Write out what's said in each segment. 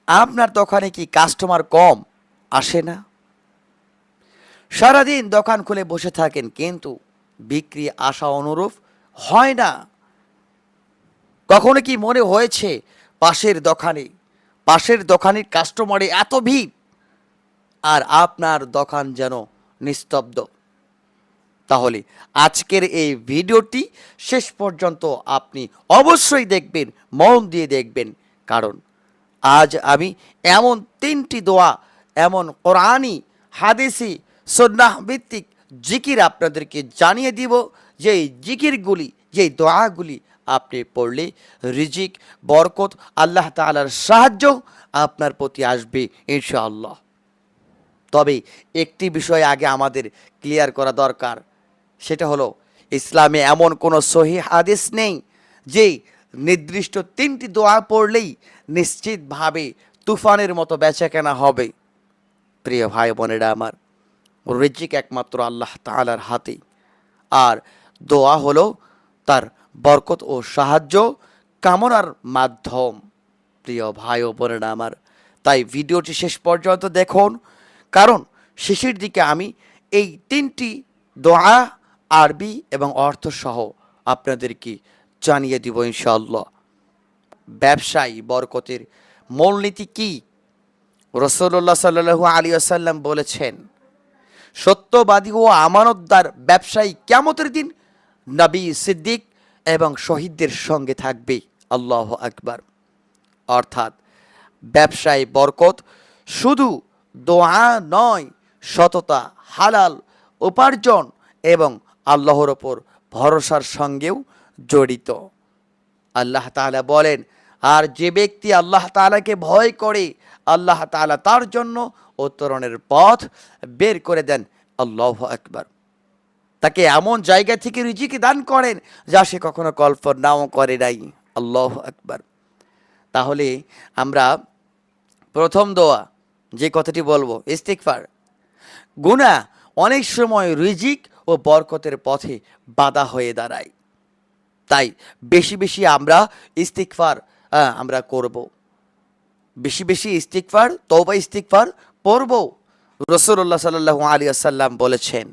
আপনার দোকানে কি কাস্টমার কম আসে না? সারাদিন দোকান খুলে বসে থাকেন কিন্তু বিক্রি আশা অনুরূপ হয় না। কখনো কি মনে হয়েছে পাশের দোকানের কাস্টমারে এত ভিড় আর আপনার দোকান যেন নিস্তব্ধ? তাহলে আজকের এই ভিডিওটি শেষ পর্যন্ত আপনি অবশ্যই দেখবেন, মন দিয়ে দেখবেন। কারণ আজ আমি এমন 3টি দোয়া, এমন কোরআনি, হাদিসি, সুন্নাহ ভিত্তিক জিকির আপনাদেরকে জানিয়ে দিব, যেই জিকিরগুলি, যেই দোয়াগুলি আপনি পড়লে রিজিক, বরকত, আল্লাহ তাআলার সাহায্য আপনার প্রতি আসবে ইনশাআল্লাহ। তবে একটি বিষয় আগে আমাদের ক্লিয়ার করা দরকার, সেটা হলো ইসলামে এমন কোনো সহিহ হাদিস নেই যে নির্দিষ্ট 3টি দোয়া পড়লেই নিশ্চিতভাবে তুফানের মতো বেচাকেনা হবে। প্রিয় ভাই বোনেরা আমার, রিজিক একমাত্র আল্লাহ তাআলার হাতে, আর দোয়া হলো তার বরকত ও সাহায্য কামনার মাধ্যম। প্রিয় ভাই ও বোনেরা আমার, তাই ভিডিওটি শেষ পর্যন্ত দেখুন, কারণ শেষের দিকে আমি এই 3টি দোয়া আরবি এবং অর্থসহ আপনাদেরকে জানিয়ে দিব ইনশাআল্লাহ। ব্যবসায়ী বরকতের মূলনীতি কি? রাসূলুল্লাহ সাল্লাল্লাহু আলাইহি ওয়াসাল্লাম বলেছেন, সত্যবাদী ও আমানতদার ব্যবসায়ী কিয়ামতের দিন নবী, সিদ্দিক এবং শহীদদের সঙ্গে থাকবে। আল্লাহু আকবার। অর্থাৎ ব্যবসায় বরকত শুধু দোয়া নয়, সততা, হালাল উপার্জন এবং আল্লাহর ওপর ভরসার সঙ্গেও জড়িত। আল্লাহ তাআলা বলেন, আর যে ব্যক্তি আল্লাহ তাআলাকে ভয় করে, আল্লাহ তাআলা তার জন্য উত্তরণের পথ বের করে দেন। আল্লাহু আকবার। তাকে এমন জায়গা থেকে রিজিক দান করেন যা সে কখনো কল্পনাও করে নাই। আল্লাহু আকবার। তাহলে আমরা প্রথম দোয়া যে কথাটি বলবো, ইস্তিগফার। গুনাহ অনেক সময় রিজিক ও বরকতের পথে বাধা হয়ে দাঁড়ায়। তাই বেশি বেশি আমরা ইস্তিগফার আমরা করব। বেশি বেশি ইস্তিগফার, তওবা ইস্তিগফার পড়ব। রাসূলুল্লাহ সাল্লাল্লাহু আলাইহি ওয়াসাল্লাম বলেছেন,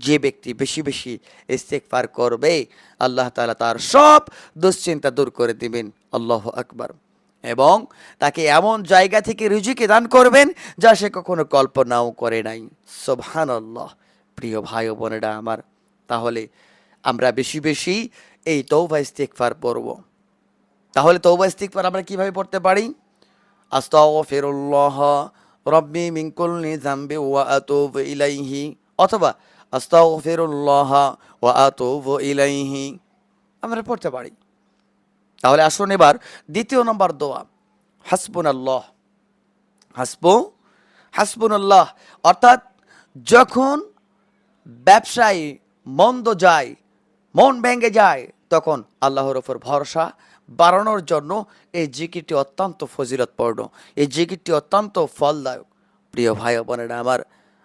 যে ব্যক্তি বেশি বেশি ইস্তিগফার করবে, আল্লাহ তাআলা তার সব দুশ্চিন্তা দূর করে দিবেন। আল্লাহু আকবার। এবং তাকে এমন জায়গা থেকে রিজিক দান করবেন যা সে কখনো কল্পনাও করে নাই। সুবহানাল্লাহ। প্রিয় ভাই ও বোনেরা আমার, তাহলে আমরা বেশি বেশি এই তওবা ইস্তিগফার পড়ব। তাহলে তওবা ইস্তিগফার আমরা কিভাবে পড়তে পারি? আস্তাগফিরুল্লাহ রাব্বি মিন কুল্লি যামবি ওয়া আতুবু ইলাইহি, অথবা আস্তাগফিরুল্লাহ ওয়া আতুবু ইলাইহি আমরা পড়তে পারি। তাহলে আসুন এবার দ্বিতীয় নম্বর দোয়া, হাসবুনাল্লাহ। হাসবুনাল্লাহ অর্থাৎ যখন ব্যবসায় মন্দ যায়, মন ভেঙে যায়, তখন আল্লাহর ওপর ভরসা বাড়ানোর জন্য এই জিকিরটি অত্যন্ত ফজিলতপূর্ণ, এই জিকিরটি অত্যন্ত ফলদায়ক। প্রিয় ভাই বোনেরা আমার,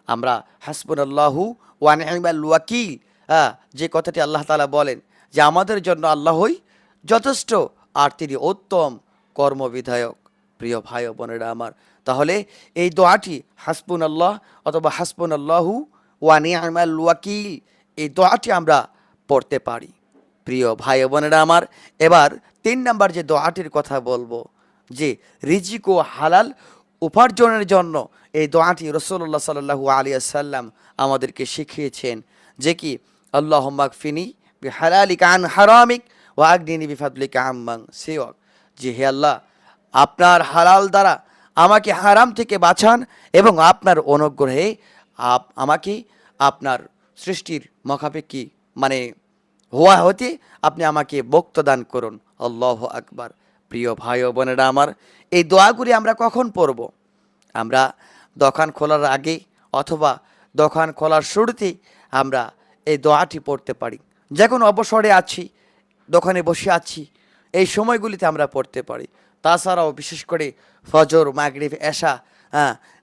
আমরা হাসবুনাল্লাহু ওয়া নি'মাল ওয়াকিল, যে কথাটি আল্লাহ তাআলা বলেন যে আমাদের জন্য আল্লাহই যথেষ্ট আর তিনি উত্তম কর্মবিধায়ক। প্রিয় ভাই বোনেরা আমার, তাহলে এই দোয়াটি হাসবুনাল্লাহ অথবা হাসবুনাল্লাহু ওয়া নি'মাল ওয়াকিল, এই দোয়াটি আমরা পড়তে পারি। প্রিয় ভাই বোনেরা আমার, এবার 3 নাম্বার যে দোয়াটির কথা বলবো, যে রিজিক ও হালাল উপার্জনের জন্য এই দোয়াটি রাসূলুল্লাহ সাল্লাল্লাহু আলাইহি ওয়াসাল্লাম আমাদেরকে শিখিয়েছেন, যে কি আল্লাহুম্মা কফিনি বিহালালিকা আন হারামিক ওয়া আগনিনি বিফাদলিকা আম্মান সিওয়াক, যে হে আল্লাহ, আপনার হালাল দ্বারা আমাকে হারাম থেকে বাঁচান এবং আপনার অনুগ্রহে আমাকে আপনার সৃষ্টির মুখাপেক্ষী মানে হওয়া হতে আপনি আমাকে মুক্ত দান করুন। আল্লাহু আকবার। প্রিয় ভাই ও বোনেরা আমার, এই দোয়াগুলি আমরা কখন পড়ব? আমরা দোকান খোলার আগে অথবা দোকান খোলার শুরুতেই আমরা এই দোয়াটি পড়তে পারি। যখন অবসরে আছি, দোকানে বসে আছি, এই সময়গুলিতে আমরা পড়তে পারি। তাছাড়াও বিশেষ করে ফজর, মাগরিব, এশা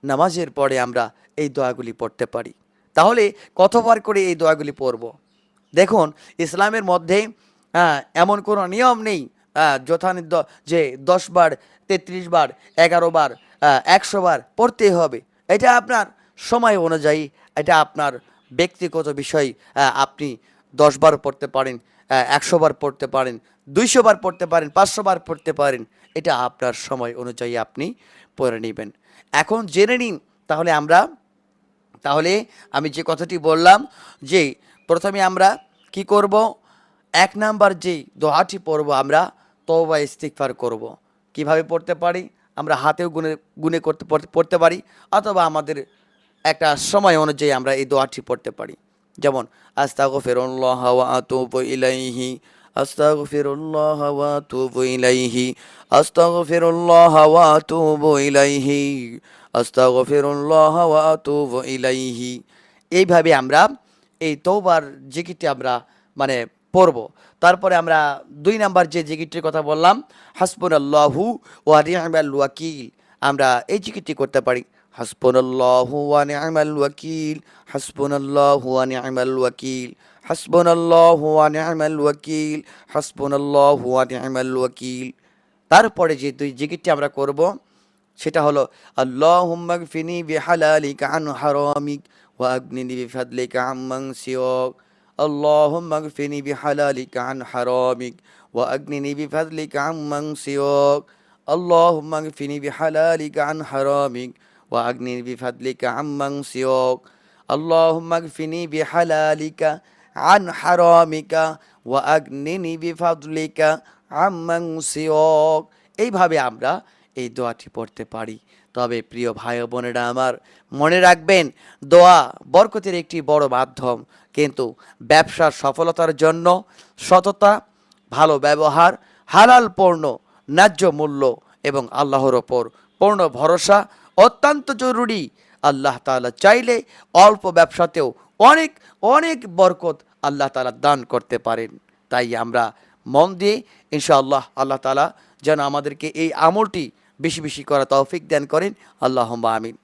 নামাজের পরে আমরা এই দোয়াগুলি পড়তে পারি। তাহলে কতবার করে এই দোয়াগুলি পড়ব? দেখুন, ইসলামের মধ্যে এমন কোনো নিয়ম নেই যথানির্দ যে 10 বার, 33 বার, 11 বার, 100 বার পড়তেই হবে। এটা আপনার সময় অনুযায়ী, এটা আপনার ব্যক্তিগত বিষয়। আপনি 10 বার পড়তে পারেন, 100 বার পড়তে পারেন, 200 বার পড়তে পারেন, 500 বার পড়তে পারেন। এটা আপনার সময় অনুযায়ী আপনি পড়ে নেবেন। এখন জেনে নিন তাহলে আমি যে কথাটি বললাম যে প্রথমে আমরা কি করব, 1 নাম্বার যেই দোয়াটি পড়ব আমরা তওবা ইস্তিগফার করব। কিভাবে পড়তে পারি? আমরা হাতেও গুনে গুনে পড়তে পারি, অথবা আমাদের একটা সময় অনুযায়ী আমরা এই দোয়াটি পড়তে পারি। যেমন আস্তাগফিরুল্লাহ ওয়া আতুবু ইলাইহি, আস্তাগফিরুল্লাহ ওয়া আতুবু ইলাইহি, আস্তাগফিরুল্লাহ ওয়া আতুবু ইলাইহি, আস্তাগফিরুল্লাহ ওয়া আতুবু ইলাইহি। এইভাবে আমরা এই তওবার জিকিরটি আমরা মানে পড়ব। তারপরে আমরা 2 নাম্বার যে জিকিরটির কথা বললাম, হাসবুনাল্লাহু ওয়া নি'মাল ওয়াকিল, আমরা এই জিকিরটি করতে পারি। হাসবুনাল্লাহু ওয়া নি'মাল ওয়াকিল, হাসবুনাল্লাহু ওয়া নি'মাল ওয়াকিল, হাসবুনাল্লাহু ওয়া নি'মাল ওয়াকিল, হাসবুনাল্লাহু ওয়া নি'মাল ওয়াকিল। তারপরে যে জিকিরটি আমরা করব সেটা হলো আল্লাহুম্মা গফিনি বিহালালিকা আন হারামিক ওয়া আগনিনি বিফাদলিকা আম্মান সিওয়াক, আল্লাহুম্মা গফিনি বিহালালিকা আন হারামিক ওয়া আগনিনি বিফাদলিকা আম্মান সিওয়াক, আল্লাহুম্মা গফিনি বিহালালিকা আন হারামিক ওয়া আগনিনি বিফাদলিকা আম্মান সিওয়াক, আল্লাহুম্মা গফিনি বিহালালিকা আন হারামিকা ওয়া আগনিনি বিফাদলিকা আম্মান সিওয়াক। এইভাবে আমরা এই দোয়াটি পড়তে পারি। তবে প্রিয় ভাই ও বোনেরা আমার, মনে রাখবেন দোয়া বরকতের একটি বড় মাধ্যম, কিন্তু ব্যবসার সফলতার জন্য সততা, ভালো ব্যবহার, হালাল পণ্য, ন্যায্য মূল্য এবং আল্লাহর ওপর পূর্ণ ভরসা অত্যন্ত জরুরি। আল্লাহ তাআলা চাইলে অল্প ব্যবসাতেও অনেক অনেক বরকত আল্লাহ তাআলা দান করতে পারেন। তাই আমরা মন দিয়ে ইনশাআল্লাহ আল্লাহ তাআলা যেন আমাদেরকে এই আমলটি বেশি বেশি করা তৌফিক দান করেন। আল্লাহুম্মা আমিন।